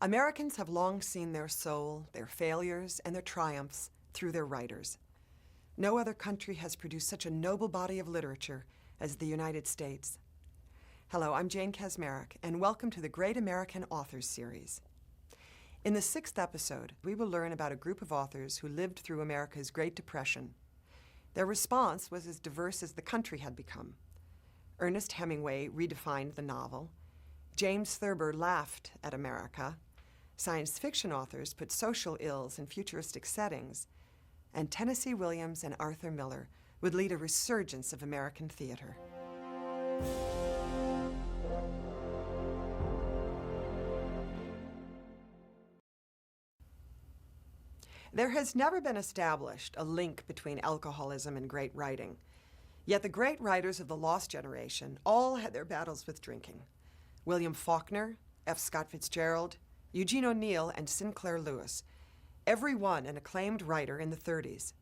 Americans have long seen their soul, their failures, and their triumphs through their writers. No other country has produced such a noble body of literature as the United States. Hello, I'm Jane Kaczmarek, and welcome to the Great American Authors Series. In the 6th episode, we will learn about a group of authors who lived through America's Great Depression. Their response was as diverse as the country had become. Ernest Hemingway redefined the novel. James Thurber laughed at America. Science fiction authors put social ills in futuristic settings. And Tennessee Williams and Arthur Miller would lead a resurgence of American theater. There has never been established a link between alcoholism and great writing. Yet the great writers of the Lost Generation all had their battles with drinking. William Faulkner, F. Scott Fitzgerald, Eugene O'Neill, and Sinclair Lewis, every one an acclaimed writer in the 30s.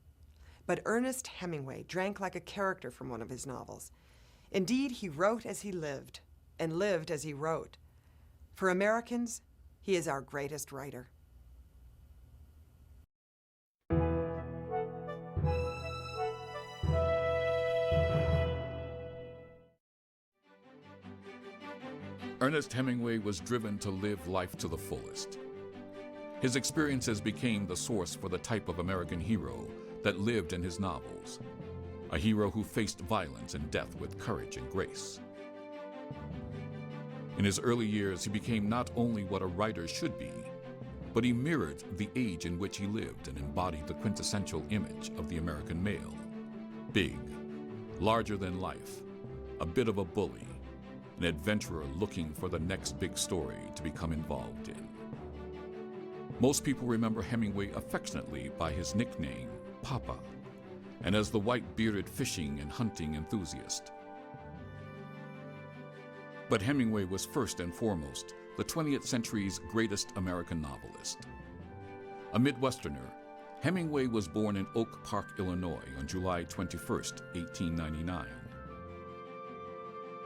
But Ernest Hemingway drank like a character from one of his novels. Indeed, he wrote as he lived, and lived as he wrote. For Americans, he is our greatest writer. Ernest Hemingway was driven to live life to the fullest. His experiences became the source for the type of American hero that lived in his novels, a hero who faced violence and death with courage and grace. In his early years, he became not only what a writer should be, but he mirrored the age in which he lived and embodied the quintessential image of the American male. Big, larger than life, a bit of a bully, an adventurer looking for the next big story to become involved in. Most people remember Hemingway affectionately by his nickname, Papa, and as the white-bearded fishing and hunting enthusiast. But Hemingway was first and foremost the 20th century's greatest American novelist. A Midwesterner, Hemingway was born in Oak Park, Illinois on July 21, 1899.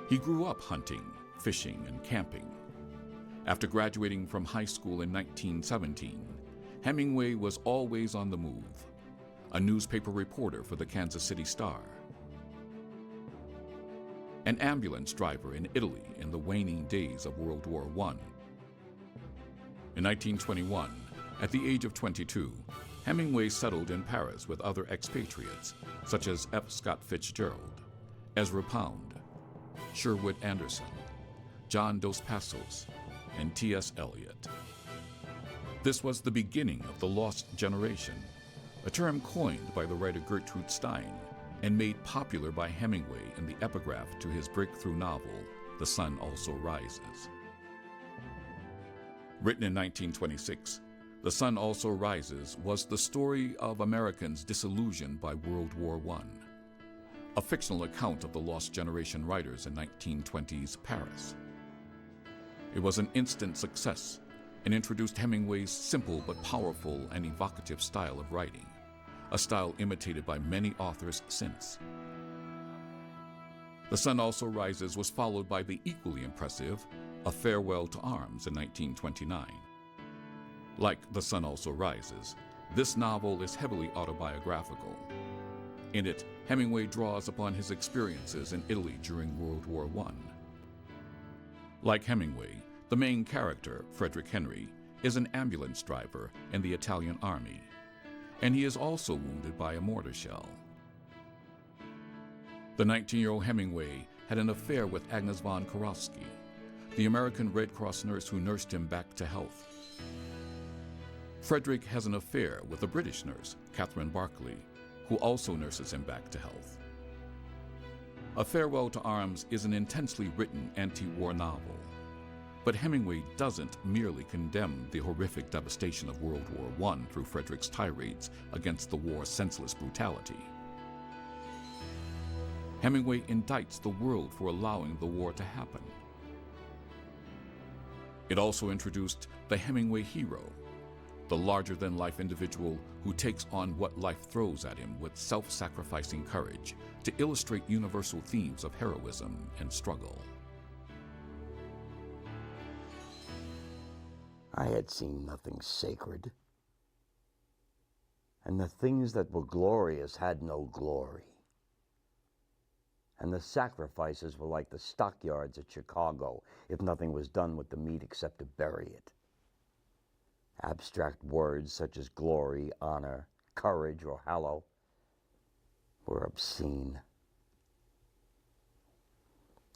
He grew up hunting, fishing, and camping. After graduating from high school in 1917, Hemingway was always on the move, a newspaper reporter for the Kansas City Star, an ambulance driver in Italy in the waning days of World War I. In 1921, at the age of 22, Hemingway settled in Paris with other expatriates, such as F. Scott Fitzgerald, Ezra Pound, Sherwood Anderson, John Dos Passos, and T.S. Eliot. This was the beginning of the Lost Generation, a term coined by the writer Gertrude Stein and made popular by Hemingway in the epigraph to his breakthrough novel, The Sun Also Rises. Written in 1926, The Sun Also Rises was the story of Americans disillusioned by World War I, a fictional account of the Lost Generation writers in 1920s Paris. It was an instant success and introduced Hemingway's simple but powerful and evocative style of writing, a style imitated by many authors since. The Sun Also Rises was followed by the equally impressive A Farewell to Arms in 1929. Like The Sun Also Rises, this novel is heavily autobiographical. In it, Hemingway draws upon his experiences in Italy during World War I. Like Hemingway, the main character, Frederick Henry, is an ambulance driver in the Italian army, and he is also wounded by a mortar shell. The 19-year-old Hemingway had an affair with Agnes von Kurowski, the American Red Cross nurse who nursed him back to health. Frederick has an affair with a British nurse, Catherine Barclay, who also nurses him back to health. A Farewell to Arms is an intensely written anti-war novel, but Hemingway doesn't merely condemn the horrific devastation of World War I through Frederick's tirades against the war's senseless brutality. Hemingway indicts the world for allowing the war to happen. It also introduced the Hemingway hero, the larger-than-life individual who takes on what life throws at him with self-sacrificing courage to illustrate universal themes of heroism and struggle. I had seen nothing sacred, and the things that were glorious had no glory. And the sacrifices were like the stockyards at Chicago if nothing was done with the meat except to bury it. Abstract words such as glory, honor, courage, or hallow were obscene.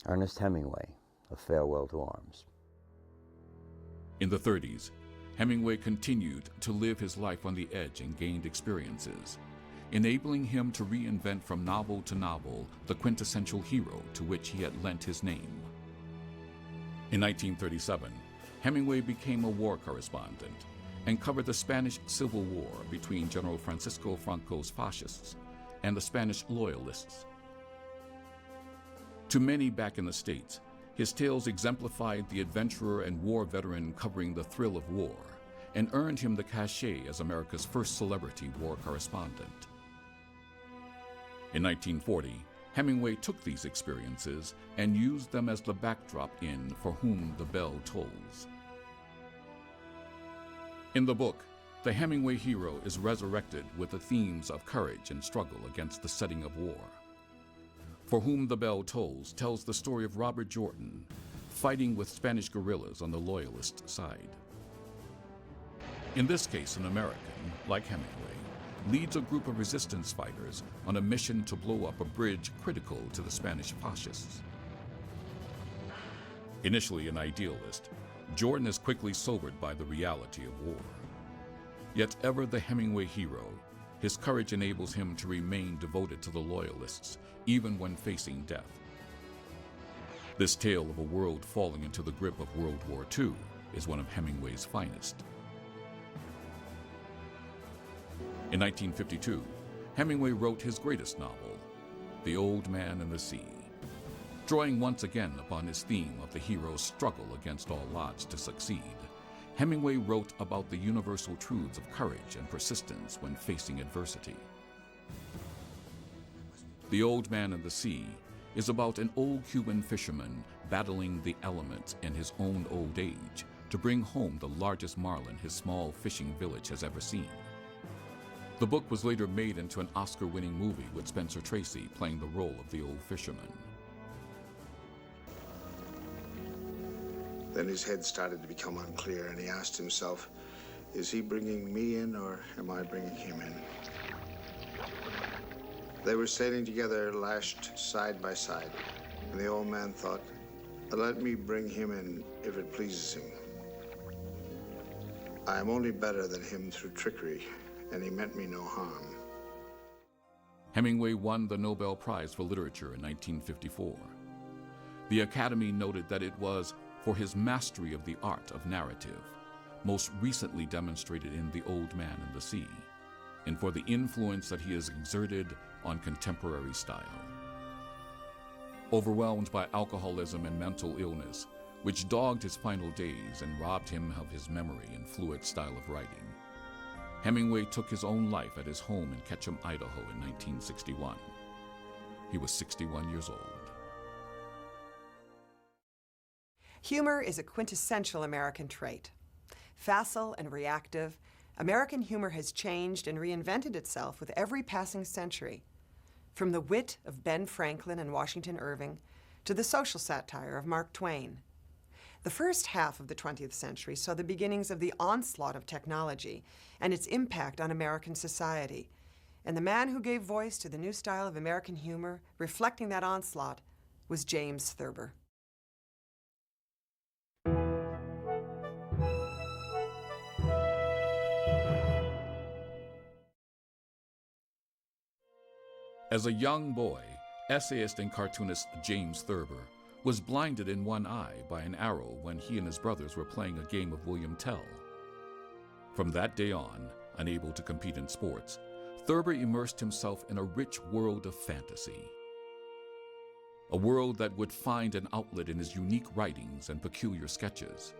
Ernest Hemingway, A Farewell to Arms. In the 30s, Hemingway continued to live his life on the edge and gained experiences, enabling him to reinvent from novel to novel the quintessential hero to which he had lent his name. In 1937, Hemingway became a war correspondent and covered the Spanish Civil War between General Francisco Franco's fascists and the Spanish loyalists. To many back in the States, his tales exemplified the adventurer and war veteran covering the thrill of war and earned him the cachet as America's first celebrity war correspondent. In 1940, Hemingway took these experiences and used them as the backdrop in For Whom the Bell Tolls. In the book, the Hemingway hero is resurrected with the themes of courage and struggle against the setting of war. For Whom the Bell Tolls tells the story of Robert Jordan fighting with Spanish guerrillas on the loyalist side. In this case, an American, like Hemingway, leads a group of resistance fighters on a mission to blow up a bridge critical to the Spanish fascists. Initially an idealist, Jordan is quickly sobered by the reality of war. Yet ever the Hemingway hero, his courage enables him to remain devoted to the loyalists, even when facing death. This tale of a world falling into the grip of World War II is one of Hemingway's finest. In 1952, Hemingway wrote his greatest novel, The Old Man and the Sea. Drawing once again upon his theme of the hero's struggle against all odds to succeed, Hemingway wrote about the universal truths of courage and persistence when facing adversity. The Old Man and the Sea is about an old Cuban fisherman battling the elements in his own old age to bring home the largest marlin his small fishing village has ever seen. The book was later made into an Oscar-winning movie with Spencer Tracy playing the role of the old fisherman. Then his head started to become unclear, and he asked himself, is he bringing me in, or am I bringing him in? They were sailing together, lashed side by side, and the old man thought, let me bring him in if it pleases him. I am only better than him through trickery, and he meant me no harm. Hemingway won the Nobel Prize for Literature in 1954. The Academy noted that it was for his mastery of the art of narrative, most recently demonstrated in The Old Man and the Sea, and for the influence that he has exerted on contemporary style. Overwhelmed by alcoholism and mental illness, which dogged his final days and robbed him of his memory and fluid style of writing, Hemingway took his own life at his home in Ketchum, Idaho in 1961. He was 61 years old. Humor is a quintessential American trait. Facile and reactive, American humor has changed and reinvented itself with every passing century, from the wit of Ben Franklin and Washington Irving to the social satire of Mark Twain. The first half of the 20th century saw the beginnings of the onslaught of technology and its impact on American society. And the man who gave voice to the new style of American humor, reflecting that onslaught, was James Thurber. As a young boy, essayist and cartoonist James Thurber was blinded in one eye by an arrow when he and his brothers were playing a game of William Tell. From that day on, unable to compete in sports, Thurber immersed himself in a rich world of fantasy. A world that would find an outlet in his unique writings and peculiar sketches.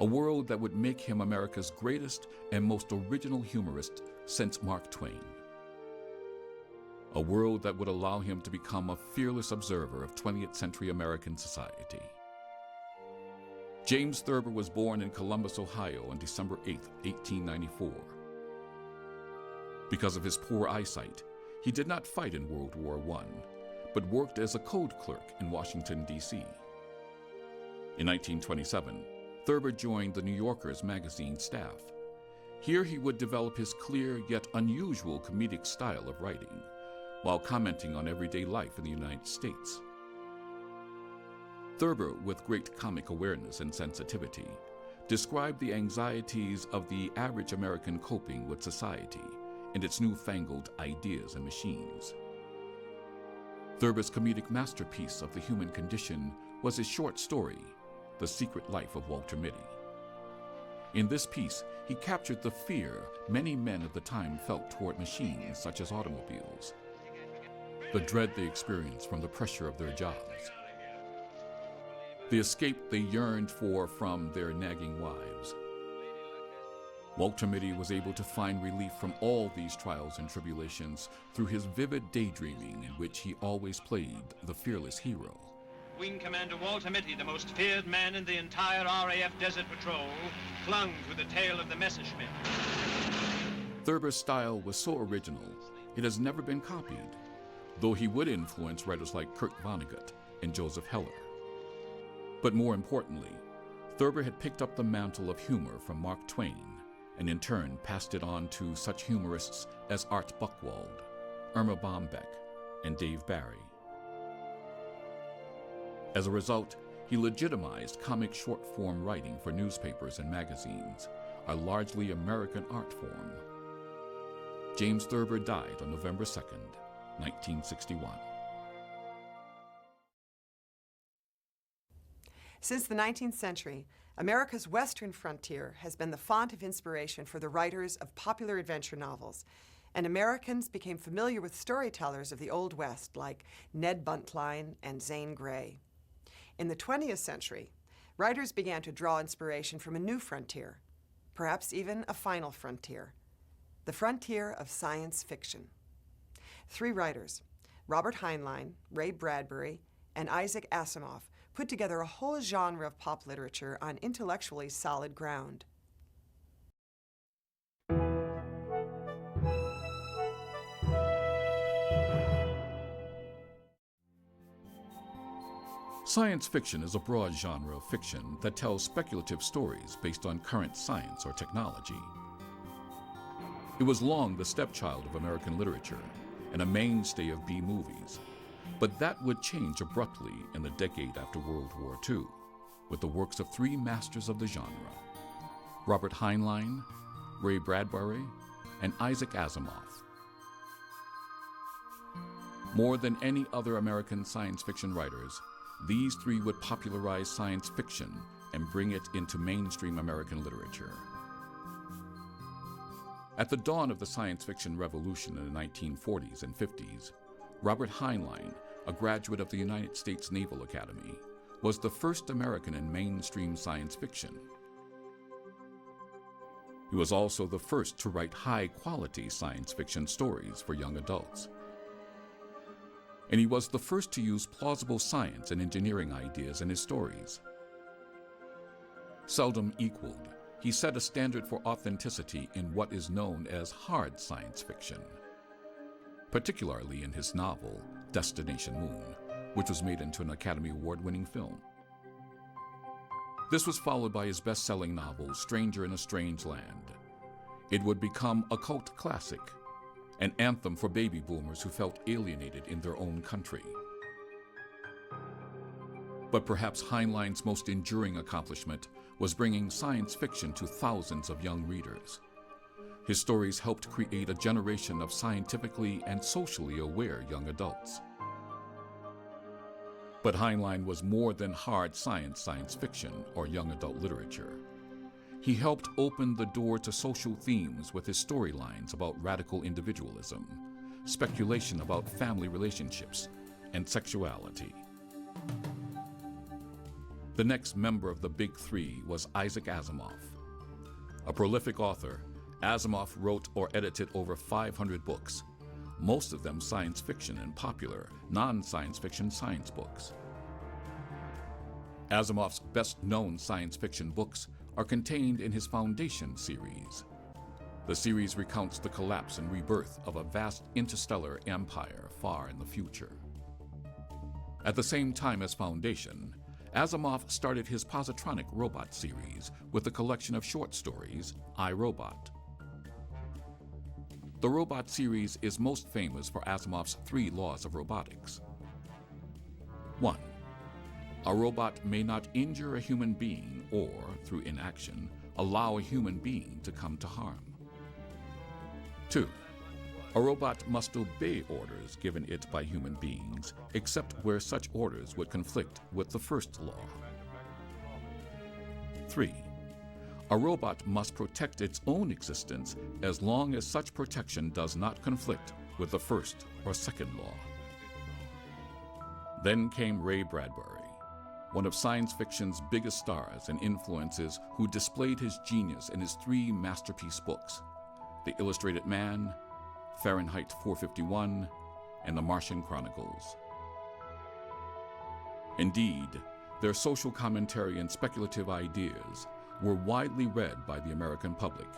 A world that would make him America's greatest and most original humorist since Mark Twain. A world that would allow him to become a fearless observer of 20th century American society. James Thurber was born in Columbus, Ohio on December 8, 1894. Because of his poor eyesight, he did not fight in World War I, but worked as a code clerk in Washington, D.C. In 1927, Thurber joined the New Yorker's magazine staff. Here he would develop his clear yet unusual comedic style of writing, while commenting on everyday life in the United States. Thurber, with great comic awareness and sensitivity, described the anxieties of the average American coping with society and its newfangled ideas and machines. Thurber's comedic masterpiece of the human condition was his short story, The Secret Life of Walter Mitty. In this piece, he captured the fear many men of the time felt toward machines such as automobiles, the dread they experienced from the pressure of their jobs, the escape they yearned for from their nagging wives. Walter Mitty was able to find relief from all these trials and tribulations through his vivid daydreaming, in which he always played the fearless hero. Wing Commander Walter Mitty, the most feared man in the entire RAF Desert Patrol, clung to the tail of the Messerschmitt. Thurber's style was so original, it has never been copied, though he would influence writers like Kurt Vonnegut and Joseph Heller. But more importantly, Thurber had picked up the mantle of humor from Mark Twain, and in turn passed it on to such humorists as Art Buchwald, Irma Bombeck, and Dave Barry. As a result, he legitimized comic short-form writing for newspapers and magazines, a largely American art form. James Thurber died on November 2nd, 1961. Since the 19th century, America's western frontier has been the font of inspiration for the writers of popular adventure novels, and Americans became familiar with storytellers of the Old West like Ned Buntline and Zane Grey. In the 20th century, writers began to draw inspiration from a new frontier, perhaps even a final frontier, the frontier of science fiction. Three writers, Robert Heinlein, Ray Bradbury, and Isaac Asimov, put together a whole genre of pop literature on intellectually solid ground. Science fiction is a broad genre of fiction that tells speculative stories based on current science or technology. It was long the stepchild of American literature and a mainstay of B-movies, but that would change abruptly in the decade after World War II, with the works of three masters of the genre, Robert Heinlein, Ray Bradbury, and Isaac Asimov. More than any other American science fiction writers, these three would popularize science fiction and bring it into mainstream American literature. At the dawn of the science fiction revolution in the 1940s and 50s, Robert Heinlein, a graduate of the United States Naval Academy, was the first American in mainstream science fiction. He was also the first to write high-quality science fiction stories for young adults. And he was the first to use plausible science and engineering ideas in his stories. Seldom equaled, he set a standard for authenticity in what is known as hard science fiction, particularly in his novel, Destination Moon, which was made into an Academy Award-winning film. This was followed by his best-selling novel, Stranger in a Strange Land. It would become a cult classic, an anthem for baby boomers who felt alienated in their own country. But perhaps Heinlein's most enduring accomplishment was bringing science fiction to thousands of young readers. His stories helped create a generation of scientifically and socially aware young adults. But Heinlein was more than hard science fiction or young adult literature. He helped open the door to social themes with his storylines about radical individualism, speculation about family relationships, and sexuality. The next member of the Big Three was Isaac Asimov. A prolific author, Asimov wrote or edited over 500 books, most of them science fiction and popular, non-science fiction science books. Asimov's best-known science fiction books are contained in his Foundation series. The series recounts the collapse and rebirth of a vast interstellar empire far in the future. At the same time as Foundation, Asimov started his Positronic Robot series with a collection of short stories, I, Robot. The Robot series is most famous for Asimov's 3 laws of robotics. 1. A robot may not injure a human being or, through inaction, allow a human being to come to harm. 2. A robot must obey orders given it by human beings, except where such orders would conflict with the first law. 3. A robot must protect its own existence as long as such protection does not conflict with the first or second law. Then came Ray Bradbury, one of science fiction's biggest stars and influences, who displayed his genius in his 3 masterpiece books, The Illustrated Man, Fahrenheit 451, and The Martian Chronicles. Indeed, their social commentary and speculative ideas were widely read by the American public.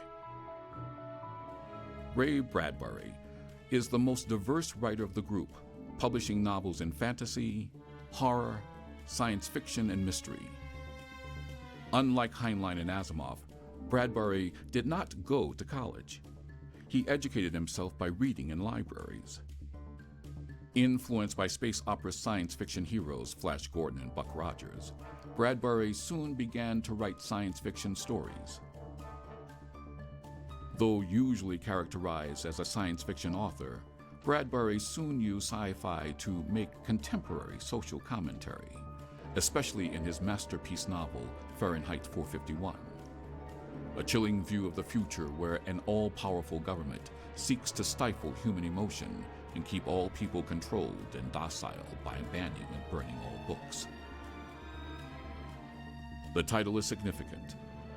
Ray Bradbury is the most diverse writer of the group, publishing novels in fantasy, horror, science fiction, and mystery. Unlike Heinlein and Asimov, Bradbury did not go to college. He educated himself by reading in libraries. Influenced by space opera science fiction heroes Flash Gordon and Buck Rogers, Bradbury soon began to write science fiction stories. Though usually characterized as a science fiction author, Bradbury soon used sci-fi to make contemporary social commentary, especially in his masterpiece novel, Fahrenheit 451. A chilling view of the future where an all-powerful government seeks to stifle human emotion and keep all people controlled and docile by banning and burning all books. The title is significant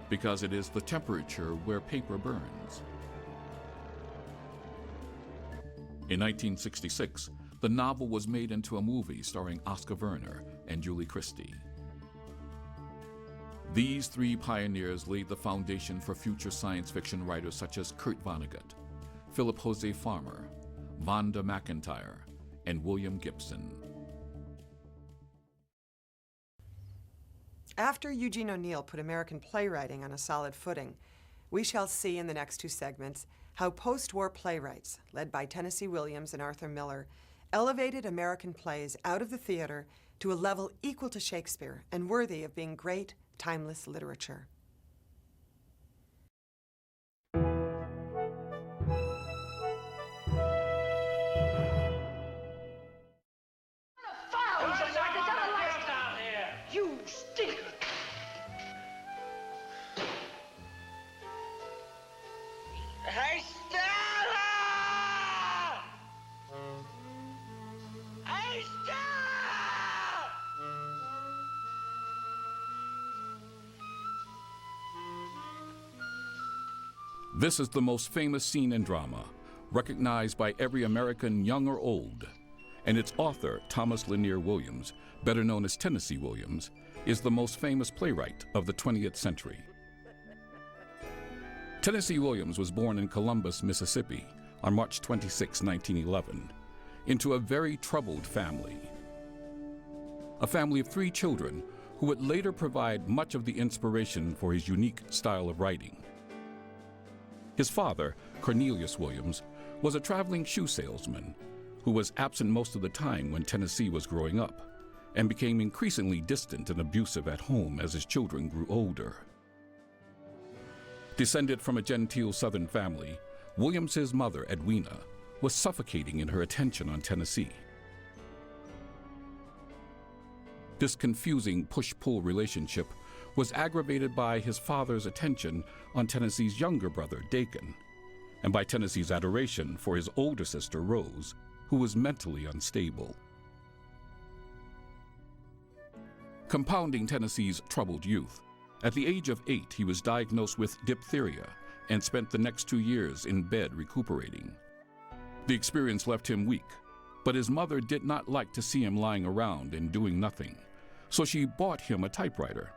because it is the temperature where paper burns. In 1966, the novel was made into a movie starring Oscar Werner and Julie Christie. These 3 pioneers laid the foundation for future science fiction writers such as Kurt Vonnegut, Philip Jose Farmer, Vonda McIntyre, and William Gibson. After Eugene O'Neill put American playwriting on a solid footing, we shall see in the next 2 segments how post-war playwrights, led by Tennessee Williams and Arthur Miller, elevated American plays out of the theater to a level equal to Shakespeare and worthy of being great, timeless literature. You stinker! Hey, Stella! Hey, Stella! This is the most famous scene in drama, recognized by every American, young or old. And its author, Thomas Lanier Williams, better known as Tennessee Williams, is the most famous playwright of the 20th century. Tennessee Williams was born in Columbus, Mississippi, on March 26, 1911, into a very troubled family. A family of 3 children who would later provide much of the inspiration for his unique style of writing. His father, Cornelius Williams, was a traveling shoe salesman who was absent most of the time when Tennessee was growing up, and became increasingly distant and abusive at home as his children grew older. Descended from a genteel Southern family, Williams's mother, Edwina, was suffocating in her attention on Tennessee. This confusing push-pull relationship was aggravated by his father's attention on Tennessee's younger brother, Dakin, and by Tennessee's adoration for his older sister, Rose, who was mentally unstable. Compounding Tennessee's troubled youth, at the age of 8, he was diagnosed with diphtheria and spent the next 2 years in bed recuperating. The experience left him weak, but his mother did not like to see him lying around and doing nothing, so she bought him a typewriter.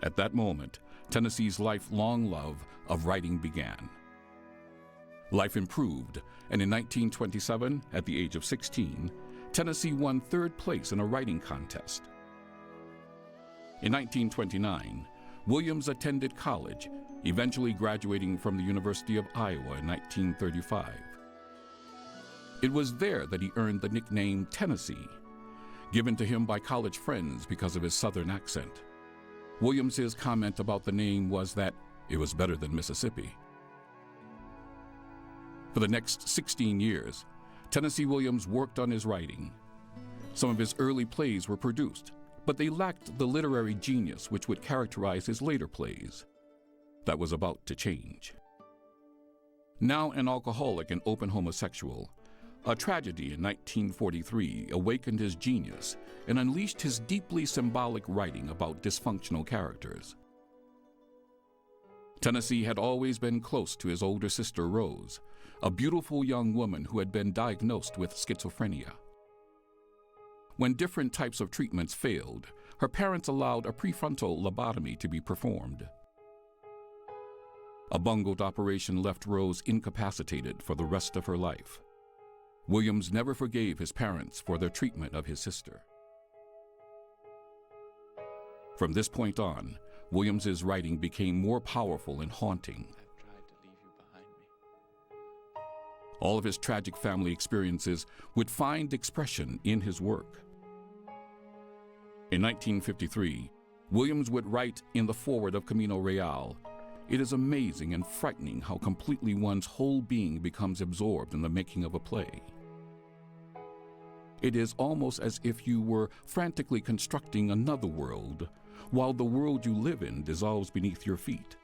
At that moment, Tennessee's lifelong love of writing began. Life improved, and in 1927, at the age of 16, Tennessee won 3rd place in a writing contest. In 1929, Williams attended college, eventually graduating from the University of Iowa in 1935. It was there that he earned the nickname Tennessee, given to him by college friends because of his Southern accent. Williams's comment about the name was that it was better than Mississippi. For the next 16 years, Tennessee Williams worked on his writing. Some of his early plays were produced, but they lacked the literary genius which would characterize his later plays. That was about to change. Now an alcoholic and open homosexual, a tragedy in 1943 awakened his genius and unleashed his deeply symbolic writing about dysfunctional characters. Tennessee had always been close to his older sister Rose, a beautiful young woman who had been diagnosed with schizophrenia. When different types of treatments failed, her parents allowed a prefrontal lobotomy to be performed. A bungled operation left Rose incapacitated for the rest of her life. Williams never forgave his parents for their treatment of his sister. From this point on, Williams's writing became more powerful and haunting. All of his tragic family experiences would find expression in his work. In 1953, Williams would write in the foreword of Camino Real, "It is amazing and frightening how completely one's whole being becomes absorbed in the making of a play. It is almost as if you were frantically constructing another world, while the world you live in dissolves beneath your feet,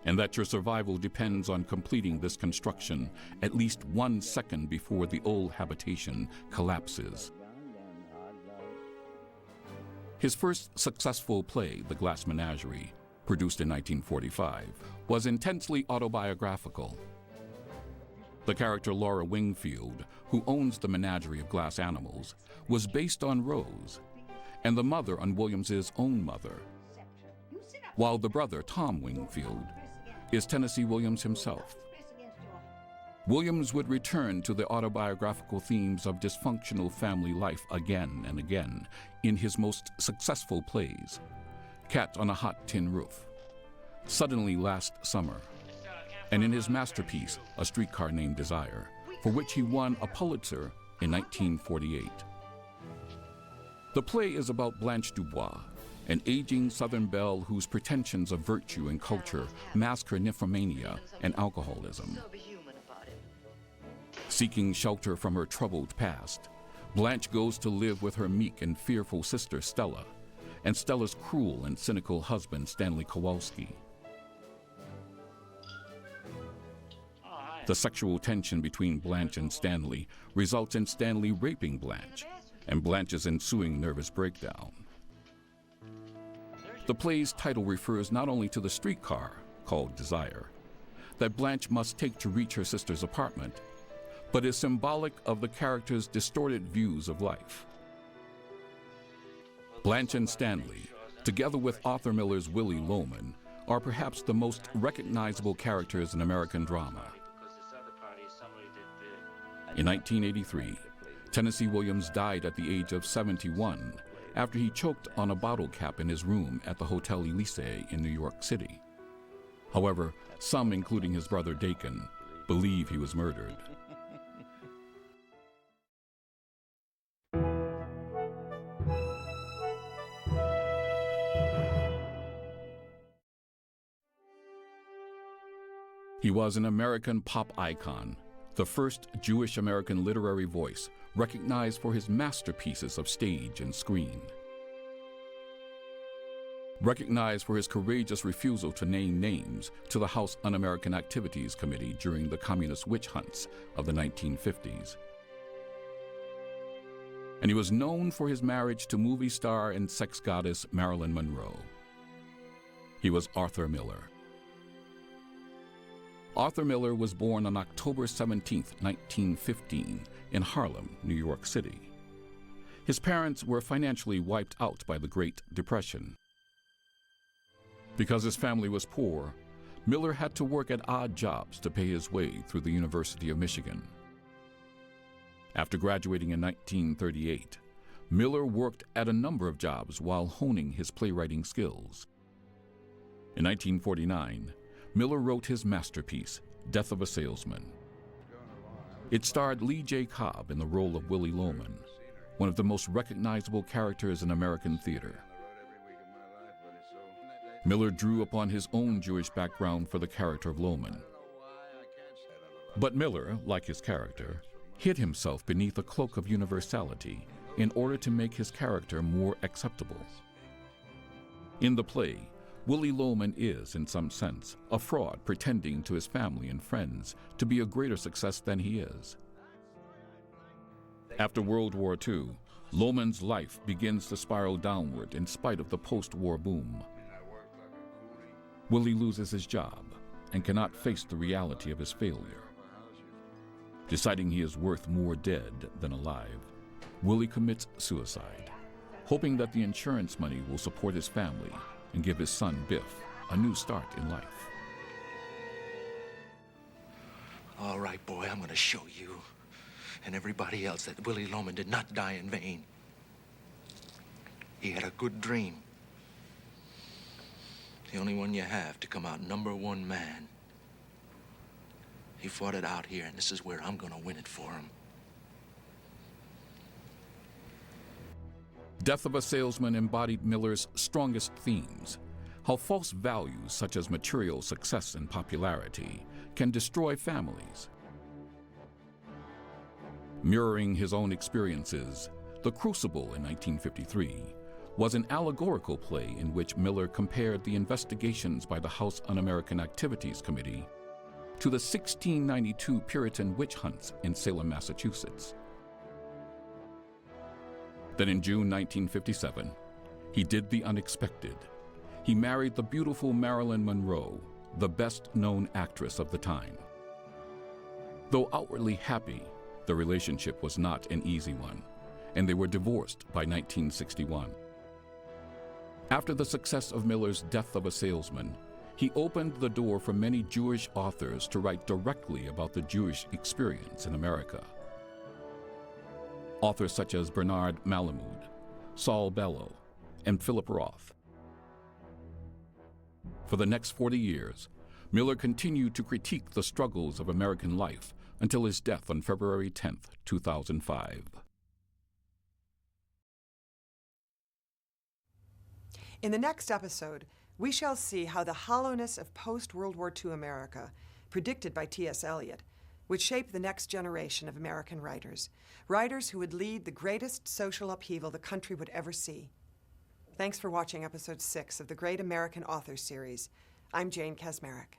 and that your survival depends on completing this construction at least 1 second before the old habitation collapses." His first successful play, The Glass Menagerie, produced in 1945, was intensely autobiographical. The character Laura Wingfield, who owns the menagerie of glass animals, was based on Rose, and the mother on Williams's own mother, while the brother, Tom Wingfield, is Tennessee Williams himself. Williams would return to the autobiographical themes of dysfunctional family life again and again in his most successful plays, Cat on a Hot Tin Roof, Suddenly Last Summer, and in his masterpiece, A Streetcar Named Desire, for which he won a Pulitzer in 1948. The play is about Blanche Dubois, an aging Southern belle whose pretensions of virtue and culture mask her nymphomania and alcoholism. Seeking shelter from her troubled past, Blanche goes to live with her meek and fearful sister Stella, and Stella's cruel and cynical husband Stanley Kowalski. The sexual tension between Blanche and Stanley results in Stanley raping Blanche, and Blanche's ensuing nervous breakdown. The play's title refers not only to the streetcar, called Desire, that Blanche must take to reach her sister's apartment, but is symbolic of the character's distorted views of life. Blanche and Stanley, together with Arthur Miller's Willy Loman, are perhaps the most recognizable characters in American drama. In 1983, Tennessee Williams died at the age of 71 after he choked on a bottle cap in his room at the Hotel Elysee in New York City. However, some, including his brother Dakin, believe he was murdered. He was an American pop icon, the first Jewish American literary voice recognized for his masterpieces of stage and screen. Recognized for his courageous refusal to name names to the House Un-American Activities Committee during the communist witch hunts of the 1950s. And he was known for his marriage to movie star and sex goddess Marilyn Monroe. He was Arthur Miller. Arthur Miller was born on October 17, 1915, in Harlem, New York City. His parents were financially wiped out by the Great Depression. Because his family was poor, Miller had to work at odd jobs to pay his way through the University of Michigan. After graduating in 1938, Miller worked at a number of jobs while honing his playwriting skills. In 1949, Miller wrote his masterpiece, Death of a Salesman. It starred Lee J. Cobb in the role of Willie Loman, one of the most recognizable characters in American theater. Miller drew upon his own Jewish background for the character of Loman. But Miller, like his character, hid himself beneath a cloak of universality in order to make his character more acceptable. In the play, Willie Loman is, in some sense, a fraud pretending to his family and friends to be a greater success than he is. After World War II, Loman's life begins to spiral downward in spite of the post-war boom. Willie loses his job and cannot face the reality of his failure. Deciding he is worth more dead than alive, Willie commits suicide, hoping that the insurance money will support his family and give his son Biff a new start in life. All right, boy, I'm gonna show you and everybody else that Willie Loman did not die in vain. He had a good dream. The only one you have to come out #1 man. He fought it out here, and this is where I'm gonna win it for him. Death of a Salesman embodied Miller's strongest themes: how false values such as material success and popularity can destroy families. Mirroring his own experiences, The Crucible in 1953 was an allegorical play in which Miller compared the investigations by the House Un-American Activities Committee to the 1692 Puritan witch hunts in Salem, Massachusetts. Then in June 1957, he did the unexpected. He married the beautiful Marilyn Monroe, the best-known actress of the time. Though outwardly happy, the relationship was not an easy one, and they were divorced by 1961. After the success of Miller's Death of a Salesman, he opened the door for many Jewish authors to write directly about the Jewish experience in America. Authors such as Bernard Malamud, Saul Bellow, and Philip Roth. For the next 40 years, Miller continued to critique the struggles of American life until his death on February 10, 2005. In the next episode, we shall see how the hollowness of post-World War II America, predicted by T.S. Eliot, would shape the next generation of American writers, writers who would lead the greatest social upheaval the country would ever see. Thanks for watching episode 6 of the Great American Authors series. I'm Jane Kasmarek.